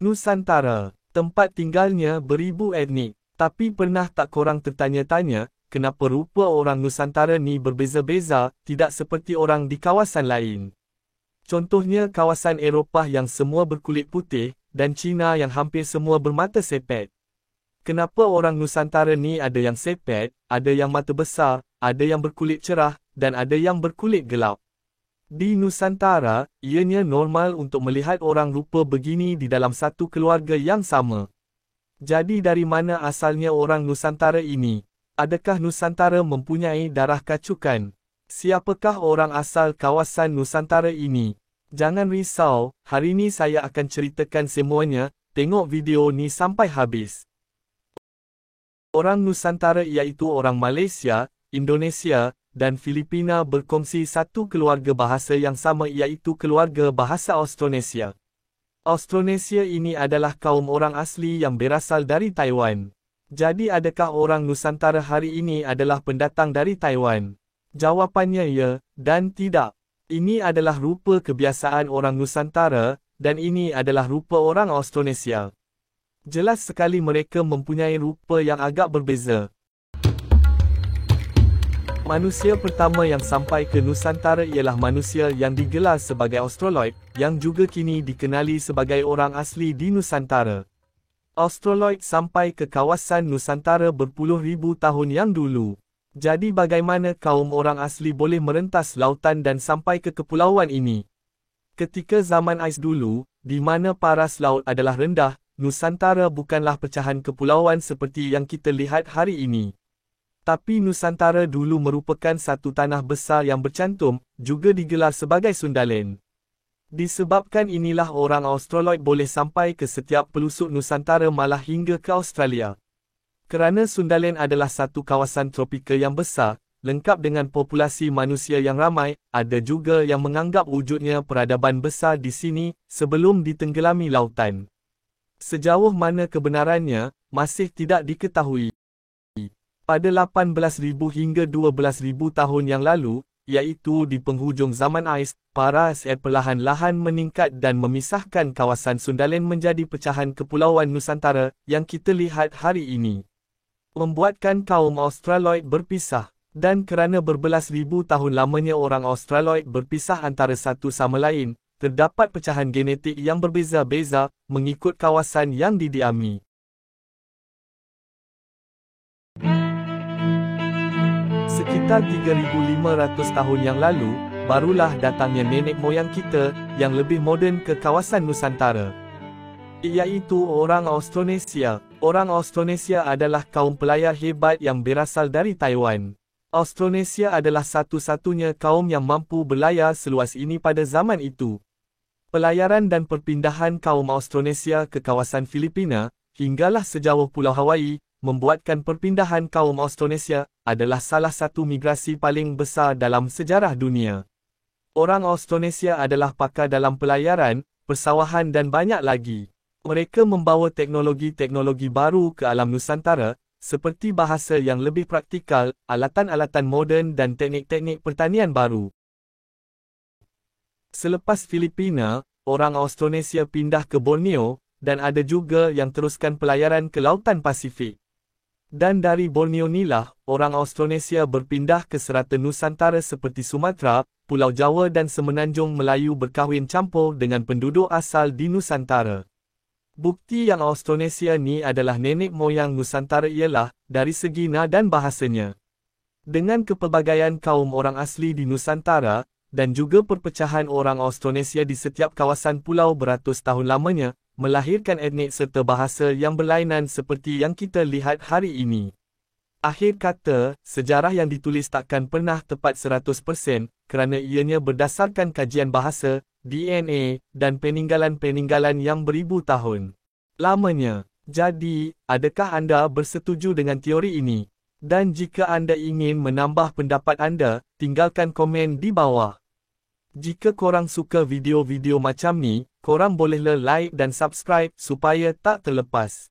Nusantara, tempat tinggalnya beribu etnik. Tapi pernah tak korang tertanya-tanya, kenapa rupa orang Nusantara ni berbeza-beza, tidak seperti orang di kawasan lain? Contohnya kawasan Eropah yang semua berkulit putih, dan Cina yang hampir semua bermata sepet. Kenapa orang Nusantara ni ada yang sepet, ada yang mata besar, ada yang berkulit cerah, dan ada yang berkulit gelap? Di Nusantara, ianya normal untuk melihat orang rupa begini di dalam satu keluarga yang sama. Jadi dari mana asalnya orang Nusantara ini? Adakah Nusantara mempunyai darah kacukan? Siapakah orang asal kawasan Nusantara ini? Jangan risau, hari ini saya akan ceritakan semuanya, tengok video ni sampai habis. Orang Nusantara iaitu orang Malaysia, Indonesia, dan Filipina berkongsi satu keluarga bahasa yang sama iaitu keluarga bahasa Austronesia. Austronesia ini adalah kaum orang asli yang berasal dari Taiwan. Jadi adakah orang Nusantara hari ini adalah pendatang dari Taiwan? Jawapannya ya, dan tidak. Ini adalah rupa kebiasaan orang Nusantara, dan ini adalah rupa orang Austronesia. Jelas sekali mereka mempunyai rupa yang agak berbeza. Manusia pertama yang sampai ke Nusantara ialah manusia yang digelar sebagai Australoid, yang juga kini dikenali sebagai orang asli di Nusantara. Australoid sampai ke kawasan Nusantara berpuluh ribu tahun yang dulu. Jadi bagaimana kaum orang asli boleh merentas lautan dan sampai ke kepulauan ini? Ketika zaman ais dulu, di mana paras laut adalah rendah, Nusantara bukanlah pecahan kepulauan seperti yang kita lihat hari ini. Tapi Nusantara dulu merupakan satu tanah besar yang bercantum, juga digelar sebagai Sundaland. Disebabkan inilah orang Australoid boleh sampai ke setiap pelosok Nusantara malah hingga ke Australia. Kerana Sundaland adalah satu kawasan tropika yang besar, lengkap dengan populasi manusia yang ramai, ada juga yang menganggap wujudnya peradaban besar di sini sebelum ditenggelami lautan. Sejauh mana kebenarannya, masih tidak diketahui. Pada 18,000 hingga 12,000 tahun yang lalu, iaitu di penghujung zaman ais, paras air perlahan-lahan meningkat dan memisahkan kawasan Sundaland menjadi pecahan kepulauan Nusantara yang kita lihat hari ini. Membuatkan kaum Australoid berpisah. Dan kerana berbelas ribu tahun lamanya orang Australoid berpisah antara satu sama lain, terdapat pecahan genetik yang berbeza-beza mengikut kawasan yang didiami. Sekitar 3,500 tahun yang lalu, barulah datangnya nenek moyang kita yang lebih moden ke kawasan Nusantara, iaitu orang Austronesia. Orang Austronesia adalah kaum pelayar hebat yang berasal dari Taiwan. Austronesia adalah satu-satunya kaum yang mampu berlayar seluas ini pada zaman itu. Pelayaran dan perpindahan kaum Austronesia ke kawasan Filipina, hinggalah sejauh Pulau Hawaii, membuatkan perpindahan kaum Austronesia adalah salah satu migrasi paling besar dalam sejarah dunia. Orang Austronesia adalah pakar dalam pelayaran, persawahan dan banyak lagi. Mereka membawa teknologi-teknologi baru ke alam Nusantara, seperti bahasa yang lebih praktikal, alatan-alatan moden dan teknik-teknik pertanian baru. Selepas Filipina, orang Austronesia pindah ke Borneo, dan ada juga yang teruskan pelayaran ke Lautan Pasifik. Dan dari Borneo nilah, orang Austronesia berpindah ke serata Nusantara seperti Sumatera, Pulau Jawa dan Semenanjung Melayu berkahwin campur dengan penduduk asal di Nusantara. Bukti yang Austronesia ni adalah nenek moyang Nusantara ialah, dari segi nada dan bahasanya. Dengan kepelbagaian kaum orang asli di Nusantara, dan juga perpecahan orang Austronesia di setiap kawasan pulau beratus tahun lamanya, melahirkan etnik serta bahasa yang berlainan seperti yang kita lihat hari ini. Akhir kata, sejarah yang ditulis takkan pernah tepat 100%, kerana ianya berdasarkan kajian bahasa, DNA, dan peninggalan-peninggalan yang beribu tahun lamanya. Jadi, adakah anda bersetuju dengan teori ini? Dan jika anda ingin menambah pendapat anda, tinggalkan komen di bawah. Jika korang suka video-video macam ni, korang bolehlah like dan subscribe supaya tak terlepas.